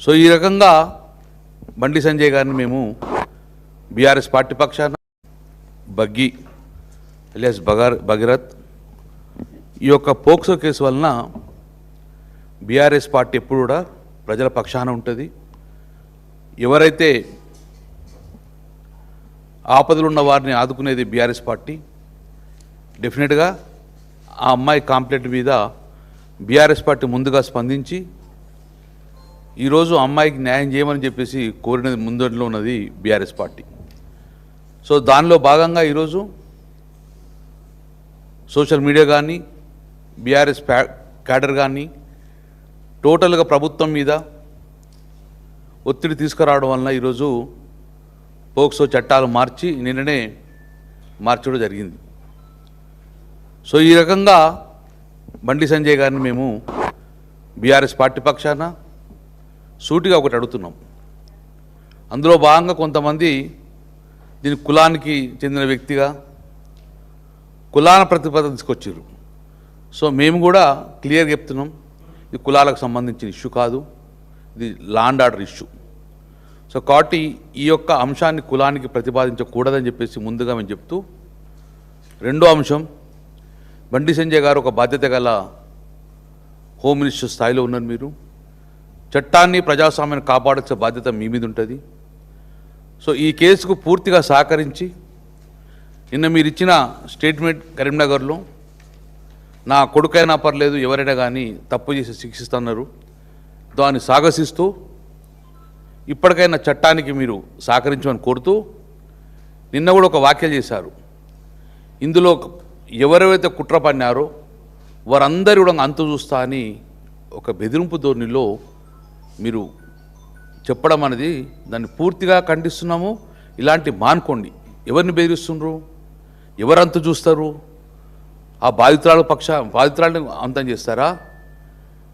So ఈ రకంగా బండి సంజయ్ గారిని మేము బీఆర్ఎస్ పార్టీ పక్షాన బగ్గి ఎలియాస్ భగీరథ్ ఈ యొక్క పోక్సో కేసు వలన బీఆర్ఎస్ పార్టీ ఎప్పుడు కూడా ప్రజల పక్షాన ఉంటుంది. ఎవరైతే ఆపదలు ఉన్న వారిని ఆదుకునేది బీఆర్ఎస్ పార్టీ. డెఫినెట్గా ఆ అమ్మాయి కంప్లైంట్ మీద బీఆర్ఎస్ పార్టీ ముందుగా స్పందించి ఈరోజు అమ్మాయికి న్యాయం చేయమని చెప్పేసి కోరినది ముందట్లో ఉన్నది బీఆర్ఎస్ పార్టీ. సో దానిలో భాగంగా ఈరోజు సోషల్ మీడియా కానీ బీఆర్ఎస్ క్యాడర్ కానీ టోటల్గా ప్రభుత్వం మీద ఒత్తిడి తీసుకురావడం వలన ఈరోజు పోక్సో చట్టాలు మార్చి నిన్ననే మార్చడం జరిగింది. సో ఈ రకంగా బండి సంజయ్ గారిని మేము బీఆర్ఎస్ పార్టీ పక్షాన సూటిగా ఒకటి అడుగుతున్నాం. అందులో భాగంగా కొంతమంది దీని కులానికి చెందిన వ్యక్తిగా కులాల ప్రతిపాదన తీసుకొచ్చారు. సో మేము కూడా క్లియర్గా చెప్తున్నాం, ఇది కులాలకు సంబంధించిన ఇష్యూ కాదు, ఇది law and order issue. So కాబట్టి ఈ యొక్క అంశాన్ని కులానికి ప్రతిపాదించకూడదని చెప్పేసి ముందుగా మేము చెప్తూ, రెండో అంశం, బండి సంజయ్ గారు ఒక బాధ్యత గల హోమ్ మినిస్టర్ స్థాయిలో ఉన్నారు. మీరు చట్టాన్ని ప్రజాస్వామ్యాన్ని కాపాడాల్సిన బాధ్యత మీ మీద ఉంటుంది. సో ఈ కేసుకు పూర్తిగా సహకరించి నిన్న మీరు ఇచ్చిన స్టేట్మెంట్ కరీంనగర్లో నా కొడుకైనా పర్లేదు ఎవరైనా కానీ తప్పు చేసి శిక్షిస్తున్నారు, దాన్ని సాగసిస్తూ ఇప్పటికైనా చట్టానికి మీరు సహకరించమని కోరుతూ నిన్న కూడా ఒక వ్యాఖ్యలు చేశారు. ఇందులో ఎవరైతే కుట్ర పన్నారో వారందరూ కూడా అంతు చూస్తా అని ఒక బెదిరింపు ధోరణిలో మీరు చెప్పడం అనేది దాన్ని పూర్తిగా ఖండిస్తున్నాము. ఇలాంటి మానుకోండి. ఎవరిని బెదిరిస్తున్నారు, ఎవరంతు చూస్తారు? ఆ బాధితురాలను అంతం చేస్తారా?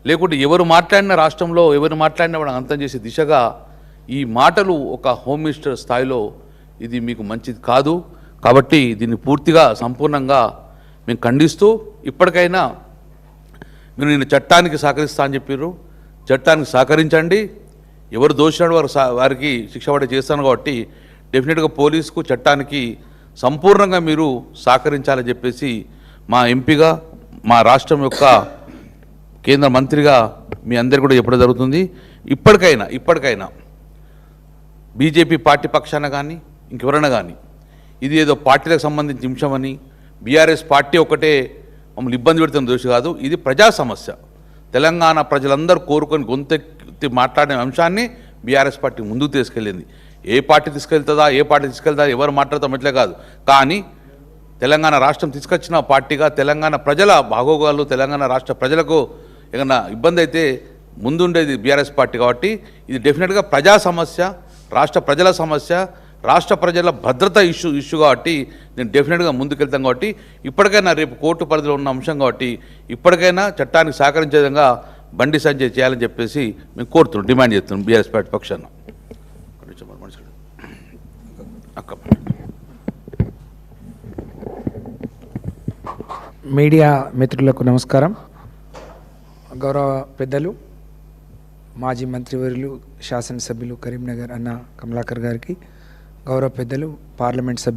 లేకుంటే ఎవరు మాట్లాడిన రాష్ట్రంలో ఎవరు మాట్లాడినా కూడా అంతం చేసే దిశగా ఈ మాటలు ఒక హోమ్ మినిస్టర్ స్థాయిలో ఇది మీకు మంచిది కాదు. కాబట్టి దీన్ని పూర్తిగా సంపూర్ణంగా మేము ఖండిస్తూ ఇప్పటికైనా మీరు నేను చట్టానికి సహకరిస్తా అని చెప్పారు, చట్టానికి సహకరించండి. ఎవరు దోషినాడు వారికి శిక్ష పడే చేస్తాను. కాబట్టి డెఫినెట్గా పోలీసుకు చట్టానికి సంపూర్ణంగా మీరు సహకరించాలని చెప్పేసి మా ఎంపీగా మా రాష్ట్రం యొక్క కేంద్ర మంత్రిగా మీ అందరికీ కూడా చెప్పడం జరుగుతుంది. ఇప్పటికైనా బీజేపీ పార్టీ పక్షాన కానీ ఇంకెవరైనా కానీ ఇది ఏదో పార్టీలకు సంబంధించిన అంశమని బీఆర్ఎస్ పార్టీ ఒకటే మమ్మల్ని ఇబ్బంది పెడుతున్న దోషి కాదు, ఇది ప్రజా సమస్య. తెలంగాణ ప్రజలందరూ కోరుకొని గొంతెత్తి మాట్లాడిన అంశాన్ని బీఆర్ఎస్ పార్టీ ముందుకు తీసుకెళ్ళింది. ఏ పార్టీ తీసుకెళ్తుందా ఎవరు మాట్లాడతాం ఇట్లే కాదు, కానీ తెలంగాణ రాష్ట్రం తీసుకొచ్చిన పార్టీగా తెలంగాణ ప్రజల బాగోగాలు తెలంగాణ రాష్ట్ర ప్రజలకు ఏదైనా ఇబ్బంది అయితే ముందుండేది బీఆర్ఎస్ పార్టీ. కాబట్టి ఇది డెఫినెట్గా ప్రజా సమస్య, రాష్ట్ర ప్రజల సమస్య, రాష్ట్ర ప్రజల భద్రత ఇష్యూ కాబట్టి నేను డెఫినెట్గా ముందుకెళ్తాం. కాబట్టి ఇప్పటికైనా రేపు కోర్టు పరిధిలో ఉన్న అంశం కాబట్టి ఇప్పటికైనా చట్టానికి సహకరించే విధంగా బండి సంజయ్ చేయాలని చెప్పేసి మేము కోరుతున్నాం, డిమాండ్ చేస్తున్నాం బీఆర్ఎస్ పార్టీ పక్షాన. మీడియా మిత్రులకు నమస్కారం. గౌరవ పెద్దలు మాజీ మంత్రివర్యులు శాసనసభ్యులు కరీంనగర్ అన్న కమలాకర్ గారికి, గౌరవ పెద్దలు పార్లమెంట్ సభ్యులు